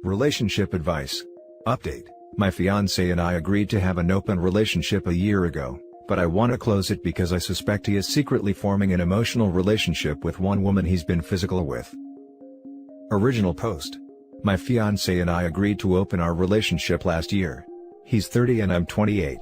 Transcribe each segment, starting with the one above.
Relationship advice. Update. My fiance and I agreed to have an open relationship a year ago, but I want to close it because I suspect he is secretly forming an emotional relationship with one woman he's been physical with. Original post. My fiance and I agreed to open our relationship last year. He's 30 and I'm 28.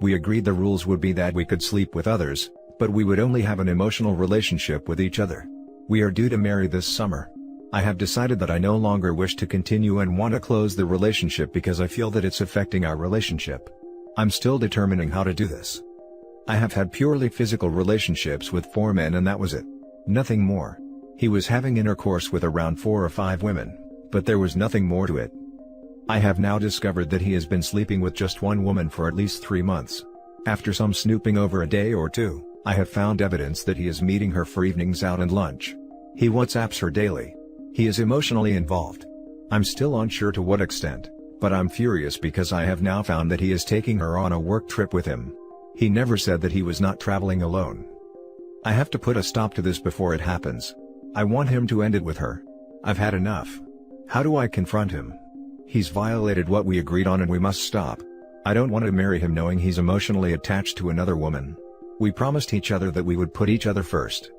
We agreed the rules would be that we could sleep with others, but we would only have an emotional relationship with each other. We are due to marry this summer. I have decided that I no longer wish to continue and want to close the relationship because I feel that it's affecting our relationship. I'm still determining how to do this. I have had purely physical relationships with 4 men and that was it. Nothing more. He was having intercourse with around 4 or 5 women, but there was nothing more to it. I have now discovered that he has been sleeping with just one woman for at least 3 months. After some snooping over a day or two, I have found evidence that he is meeting her for evenings out and lunch. He WhatsApps her daily. He is emotionally involved. I'm still unsure to what extent, but I'm furious because I have now found that he is taking her on a work trip with him. He never said that he was not traveling alone. I have to put a stop to this before it happens. I want him to end it with her. I've had enough. How do I confront him? He's violated what we agreed on and we must stop. I don't want to marry him knowing he's emotionally attached to another woman. We promised each other that we would put each other first.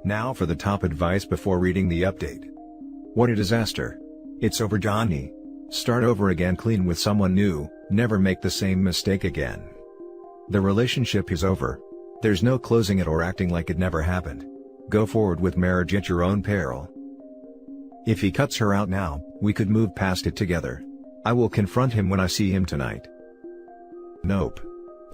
Now for the top advice before reading the update. What a disaster. It's over, Johnny. Start over again, clean with someone new, never make the same mistake again. The relationship is over. There's no closing it or acting like it never happened. Go forward with marriage at your own peril. If he cuts her out now, we could move past it together. I will confront him when I see him tonight. Nope.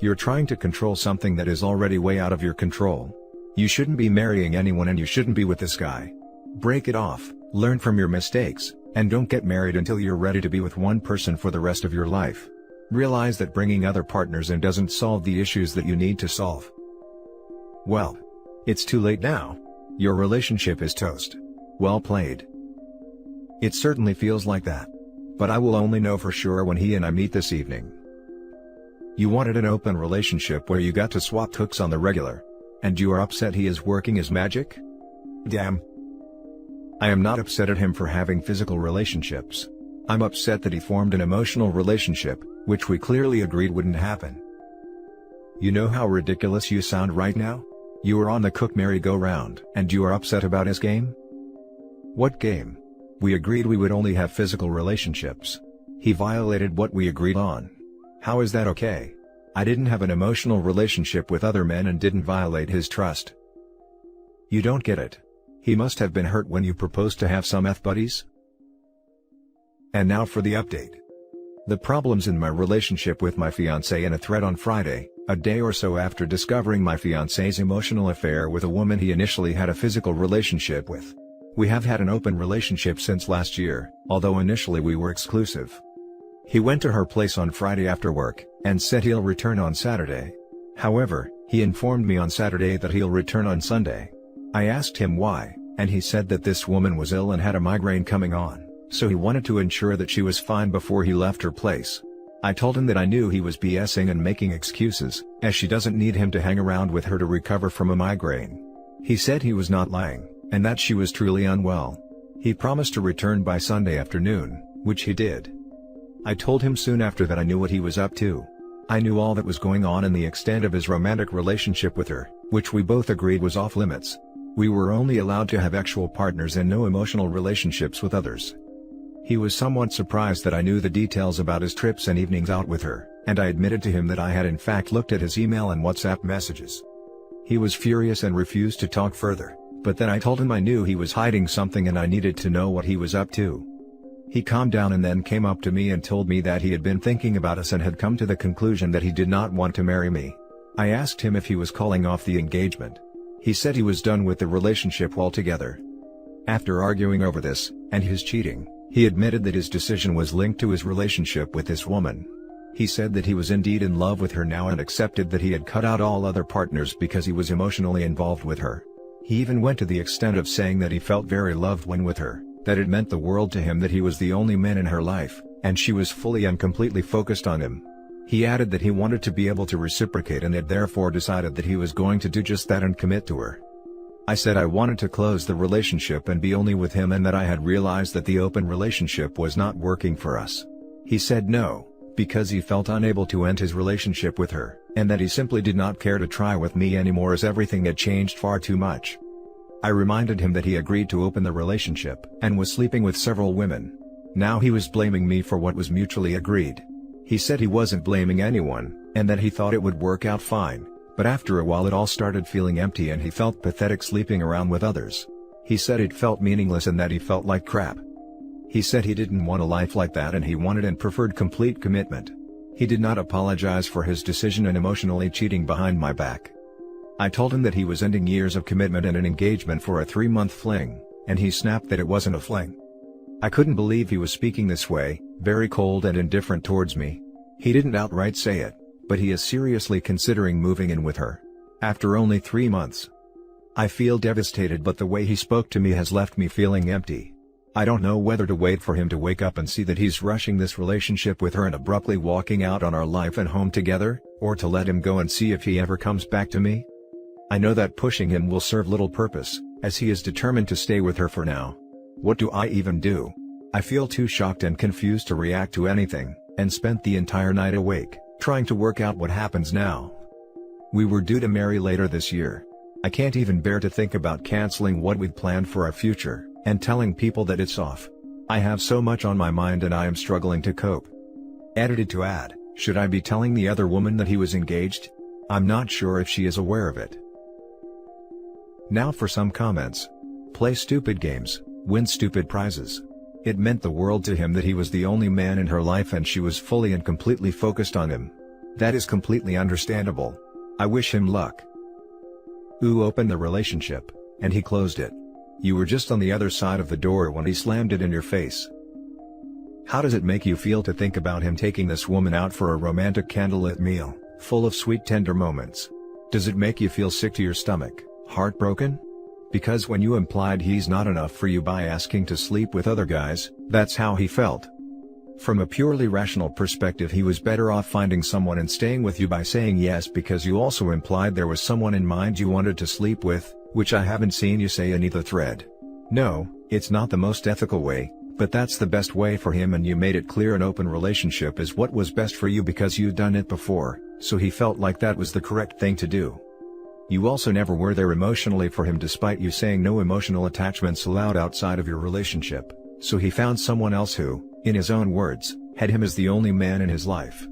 You're trying to control something that is already way out of your control. You shouldn't be marrying anyone and you shouldn't be with this guy. Break it off, learn from your mistakes, and don't get married until you're ready to be with one person for the rest of your life. Realize that bringing other partners in doesn't solve the issues that you need to solve. Well, it's too late now. Your relationship is toast. Well played. It certainly feels like that. But I will only know for sure when he and I meet this evening. You wanted an open relationship where you got to swap hooks on the regular. And you are upset he is working his magic? Damn. I am not upset at him for having physical relationships. I'm upset that he formed an emotional relationship, which we clearly agreed wouldn't happen. You know how ridiculous you sound right now? You are on the cook merry-go-round and you are upset about his game? What game? We agreed we would only have physical relationships. He violated what we agreed on. How is that okay? I didn't have an emotional relationship with other men and didn't violate his trust. You don't get it. He must have been hurt when you proposed to have some F-buddies? And now for the update. The problems in my relationship with my fiancé in a thread on Friday, a day or so after discovering my fiancé's emotional affair with a woman he initially had a physical relationship with. We have had an open relationship since last year, although initially we were exclusive. He went to her place on Friday after work, and said he'll return on Saturday. However, he informed me on Saturday that he'll return on Sunday. I asked him why, and he said that this woman was ill and had a migraine coming on, so he wanted to ensure that she was fine before he left her place. I told him that I knew he was BSing and making excuses, as she doesn't need him to hang around with her to recover from a migraine. He said he was not lying, and that she was truly unwell. He promised to return by Sunday afternoon, which he did. I told him soon after that I knew what he was up to. I knew all that was going on and the extent of his romantic relationship with her, which we both agreed was off limits. We were only allowed to have actual partners and no emotional relationships with others. He was somewhat surprised that I knew the details about his trips and evenings out with her, and I admitted to him that I had in fact looked at his email and WhatsApp messages. He was furious and refused to talk further, but then I told him I knew he was hiding something and I needed to know what he was up to. He calmed down and then came up to me and told me that he had been thinking about us and had come to the conclusion that he did not want to marry me. I asked him if he was calling off the engagement. He said he was done with the relationship altogether. After arguing over this, and his cheating, he admitted that his decision was linked to his relationship with this woman. He said that he was indeed in love with her now and accepted that he had cut out all other partners because he was emotionally involved with her. He even went to the extent of saying that he felt very loved when with her, that it meant the world to him that he was the only man in her life, and she was fully and completely focused on him. He added that he wanted to be able to reciprocate and had therefore decided that he was going to do just that and commit to her. I said I wanted to close the relationship and be only with him and that I had realized that the open relationship was not working for us. He said no, because he felt unable to end his relationship with her, and that he simply did not care to try with me anymore as everything had changed far too much. I reminded him that he agreed to open the relationship and was sleeping with several women. Now he was blaming me for what was mutually agreed. He said he wasn't blaming anyone, and that he thought it would work out fine, but after a while it all started feeling empty and he felt pathetic sleeping around with others. He said it felt meaningless and that he felt like crap. He said he didn't want a life like that and he wanted and preferred complete commitment. He did not apologize for his decision and emotionally cheating behind my back. I told him that he was ending years of commitment and an engagement for a 3-month fling, and he snapped that it wasn't a fling. I couldn't believe he was speaking this way, very cold and indifferent towards me. He didn't outright say it, but he is seriously considering moving in with her. After only 3 months. I feel devastated, but the way he spoke to me has left me feeling empty. I don't know whether to wait for him to wake up and see that he's rushing this relationship with her and abruptly walking out on our life and home together, or to let him go and see if he ever comes back to me. I know that pushing him will serve little purpose, as he is determined to stay with her for now. What do I even do? I feel too shocked and confused to react to anything, and spent the entire night awake, trying to work out what happens now. We were due to marry later this year. I can't even bear to think about canceling what we'd planned for our future, and telling people that it's off. I have so much on my mind and I am struggling to cope. Edited to add, should I be telling the other woman that he was engaged? I'm not sure if she is aware of it. Now for some comments. Play stupid games, win stupid prizes. It meant the world to him that he was the only man in her life and she was fully and completely focused on him. That is completely understandable. I wish him luck. Ooh, opened the relationship, and he closed it. You were just on the other side of the door when he slammed it in your face. How does it make you feel to think about him taking this woman out for a romantic candlelit meal, full of sweet tender moments? Does it make you feel sick to your stomach? Heartbroken? Because when you implied he's not enough for you by asking to sleep with other guys, that's how he felt. From a purely rational perspective, he was better off finding someone and staying with you by saying yes, because you also implied there was someone in mind you wanted to sleep with, which I haven't seen you say in either thread. No, it's not the most ethical way, but that's the best way for him, and you made it clear an open relationship is what was best for you because you'd done it before, so he felt like that was the correct thing to do. You also never were there emotionally for him despite you saying no emotional attachments allowed outside of your relationship, so he found someone else who, in his own words, had him as the only man in his life.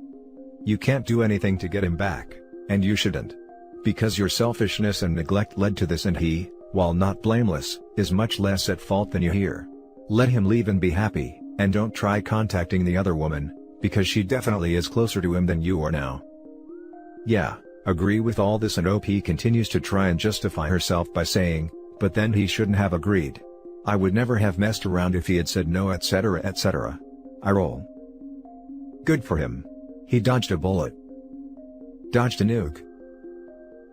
You can't do anything to get him back, and you shouldn't. Because your selfishness and neglect led to this, and he, while not blameless, is much less at fault than you hear. Let him leave and be happy, and don't try contacting the other woman, because she definitely is closer to him than you are now. Yeah. Agree with all this, and OP continues to try and justify herself by saying, but then he shouldn't have agreed. I would never have messed around if he had said no, etc, etc. I roll. Good for him. He dodged a bullet. Dodged a nuke.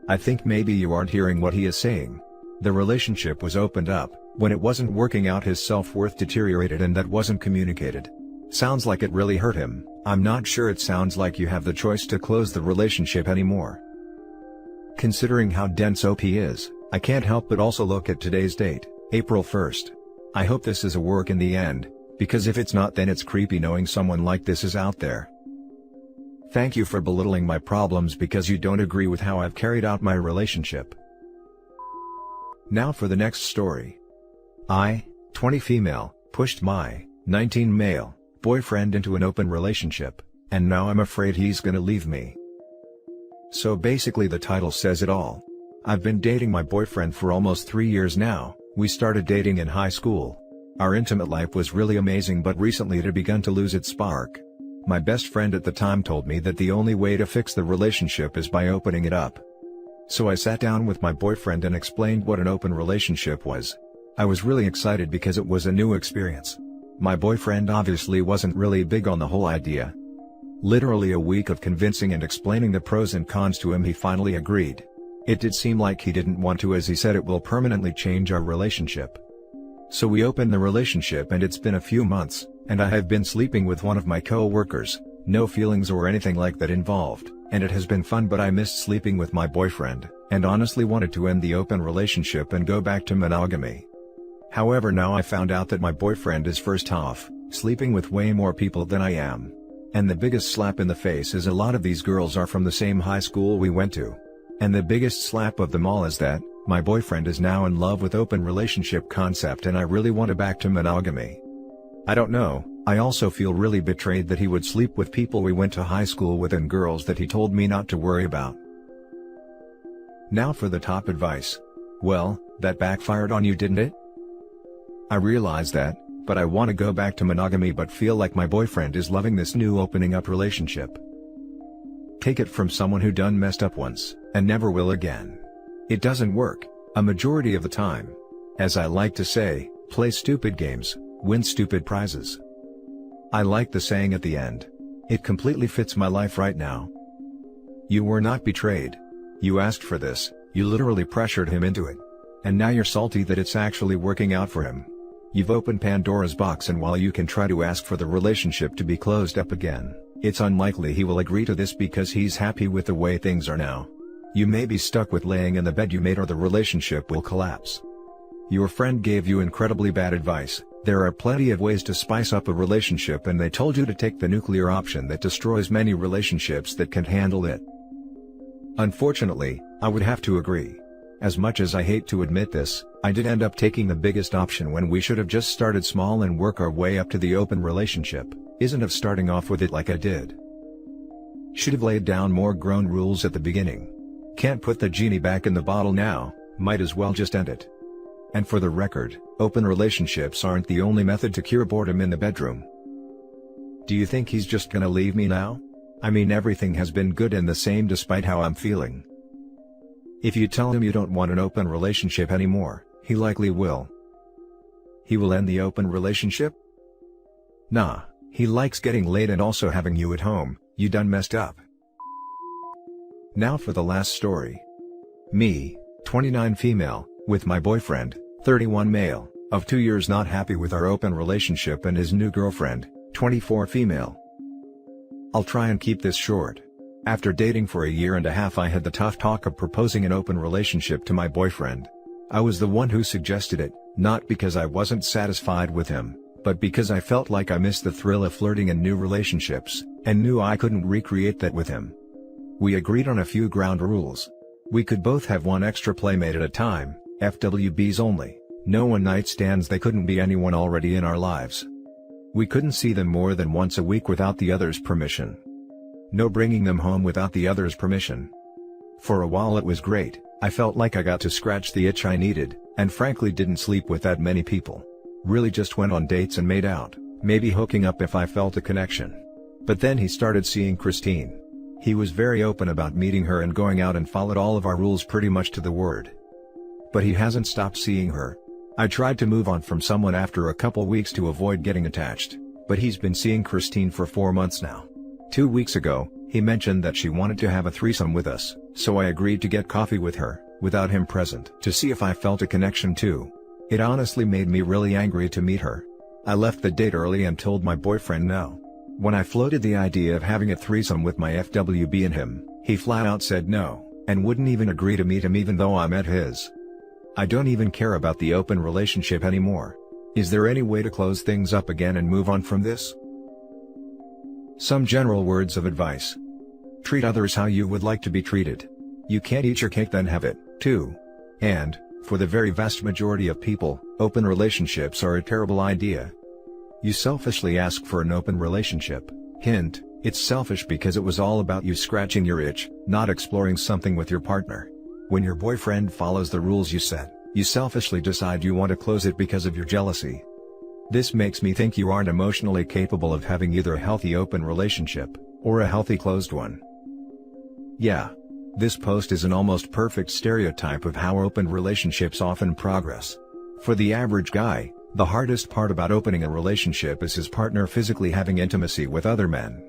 I think maybe you aren't hearing what he is saying. The relationship was opened up, when it wasn't working out his self-worth deteriorated, and that wasn't communicated. Sounds like it really hurt him. I'm not sure it sounds like you have the choice to close the relationship anymore. Considering how dense OP is, I can't help but also look at today's date, April 1st. I hope this is a work in the end, because if it's not, then it's creepy knowing someone like this is out there. Thank you for belittling my problems because you don't agree with how I've carried out my relationship. Now for the next story. I, 20 female, pushed my, 19 male, boyfriend into an open relationship, and now I'm afraid he's gonna leave me. So basically the title says it all. I've been dating my boyfriend for almost 3 years now. We started dating in high school. Our intimate life was really amazing, but recently it had begun to lose its spark. My best friend at the time told me that the only way to fix the relationship is by opening it up. So I sat down with my boyfriend and explained what an open relationship was. I was really excited because it was a new experience. My boyfriend obviously wasn't really big on the whole idea. Literally a week of convincing and explaining the pros and cons to him, he finally agreed. It did seem like he didn't want to, as he said it will permanently change our relationship. So we opened the relationship and it's been a few months, and I have been sleeping with one of my co-workers, no feelings or anything like that involved, and it has been fun, but I missed sleeping with my boyfriend. and honestly wanted to end the open relationship and go back to monogamy. However, now I found out that my boyfriend is first off, sleeping with way more people than I am. And the biggest slap in the face is a lot of these girls are from the same high school we went to. And the biggest slap of them all is that, my boyfriend is now in love with open relationship concept and I really want to back to monogamy. I don't know, I also feel really betrayed that he would sleep with people we went to high school with and girls that he told me not to worry about. Now for the top advice. Well, that backfired on you, didn't it? I realize that, but I want to go back to monogamy but feel like my boyfriend is loving this new opening up relationship. Take it from someone who done messed up once, and never will again. It doesn't work, a majority of the time. As I like to say, play stupid games, win stupid prizes. I like the saying at the end. It completely fits my life right now. You were not betrayed. You asked for this, you literally pressured him into it. And now you're salty that it's actually working out for him. You've opened Pandora's box, and while you can try to ask for the relationship to be closed up again, it's unlikely he will agree to this because he's happy with the way things are now. You may be stuck with laying in the bed you made or the relationship will collapse. Your friend gave you incredibly bad advice. There are plenty of ways to spice up a relationship and they told you to take the nuclear option that destroys many relationships that can't handle it. Unfortunately, I would have to agree. As much as I hate to admit this, I did end up taking the biggest option when we should have just started small and work our way up to the open relationship, isn't of starting off with it like I did. Should have laid down more grown rules at the beginning. Can't put the genie back in the bottle now, might as well just end it. And for the record, open relationships aren't the only method to cure boredom in the bedroom. Do you think he's just gonna leave me now? I mean, everything has been good and the same despite how I'm feeling. If you tell him you don't want an open relationship anymore, he likely will. He will end the open relationship? Nah, he likes getting laid and also having you at home. You done messed up. Now for the last story. Me, 29 female, with my boyfriend, 31 male, of 2 years not happy with our open relationship and his new girlfriend, 24 female. I'll try and keep this short. After dating for a year and a half, I had the tough talk of proposing an open relationship to my boyfriend. I was the one who suggested it, not because I wasn't satisfied with him, but because I felt like I missed the thrill of flirting in new relationships, and knew I couldn't recreate that with him. We agreed on a few ground rules. We could both have one extra playmate at a time, FWBs only, no one-night stands, they couldn't be anyone already in our lives. We couldn't see them more than once a week without the other's permission. No bringing them home without the other's permission. For a while it was great, I felt like I got to scratch the itch I needed, and frankly didn't sleep with that many people. Really just went on dates and made out, maybe hooking up if I felt a connection. But then he started seeing Christine. He was very open about meeting her and going out and followed all of our rules pretty much to the word. But he hasn't stopped seeing her. I tried to move on from someone after a couple weeks to avoid getting attached, but he's been seeing Christine for 4 months now. 2 weeks ago, he mentioned that she wanted to have a threesome with us, so I agreed to get coffee with her, without him present, to see if I felt a connection too. It honestly made me really angry to meet her. I left the date early and told my boyfriend no. When I floated the idea of having a threesome with my FWB and him, he flat out said no, and wouldn't even agree to meet him even though I met his. I don't even care about the open relationship anymore. Is there any way to close things up again and move on from this? Some general words of advice. Treat others how you would like to be treated. You can't eat your cake then have it, too. And, for the very vast majority of people, open relationships are a terrible idea. You selfishly ask for an open relationship. Hint, it's selfish because it was all about you scratching your itch, not exploring something with your partner. When your boyfriend follows the rules you set, you selfishly decide you want to close it because of your jealousy. This makes me think you aren't emotionally capable of having either a healthy open relationship, or a healthy closed one. Yeah. This post is an almost perfect stereotype of how open relationships often progress. For the average guy, the hardest part about opening a relationship is his partner physically having intimacy with other men.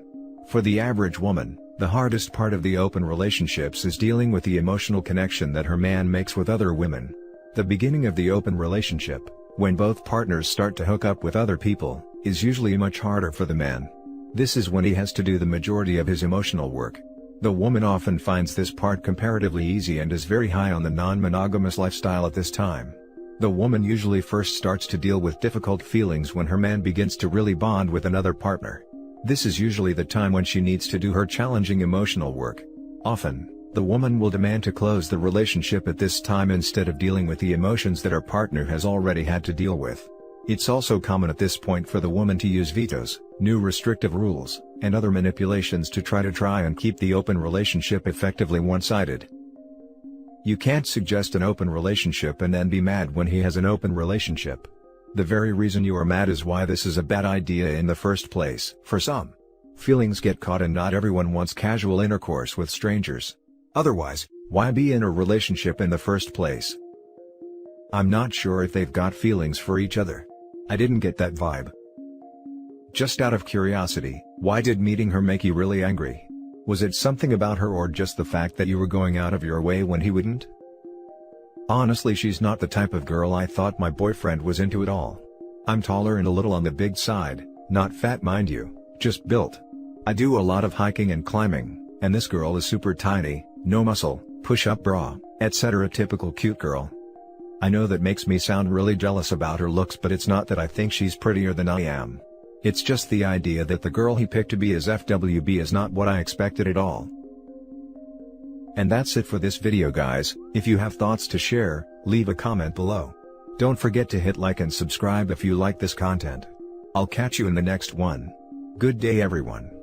For the average woman, the hardest part of the open relationships is dealing with the emotional connection that her man makes with other women. The beginning of the open relationship, when both partners start to hook up with other people, is usually much harder for the man. This is when he has to do the majority of his emotional work. The woman often finds this part comparatively easy and is very high on the non-monogamous lifestyle at this time. The woman usually first starts to deal with difficult feelings when her man begins to really bond with another partner. This is usually the time when she needs to do her challenging emotional work. Often, the woman will demand to close the relationship at this time instead of dealing with the emotions that her partner has already had to deal with. It's also common at this point for the woman to use vetoes, new restrictive rules, and other manipulations to try and keep the open relationship effectively one-sided. You can't suggest an open relationship and then be mad when he has an open relationship. The very reason you are mad is why this is a bad idea in the first place. For some, feelings get caught and not everyone wants casual intercourse with strangers. Otherwise, why be in a relationship in the first place? I'm not sure if they've got feelings for each other. I didn't get that vibe. Just out of curiosity, why did meeting her make you really angry? Was it something about her or just the fact that you were going out of your way when he wouldn't? Honestly, she's not the type of girl I thought my boyfriend was into at all. I'm taller and a little on the big side, not fat mind you, just built. I do a lot of hiking and climbing, and this girl is super tiny, no muscle, push-up bra, etc. Typical cute girl. I know that makes me sound really jealous about her looks, but it's not that I think she's prettier than I am. It's just the idea that the girl he picked to be his FWB is not what I expected at all. And that's it for this video, guys. If you have thoughts to share, leave a comment below. Don't forget to hit like and subscribe if you like this content. I'll catch you in the next one. Good day everyone.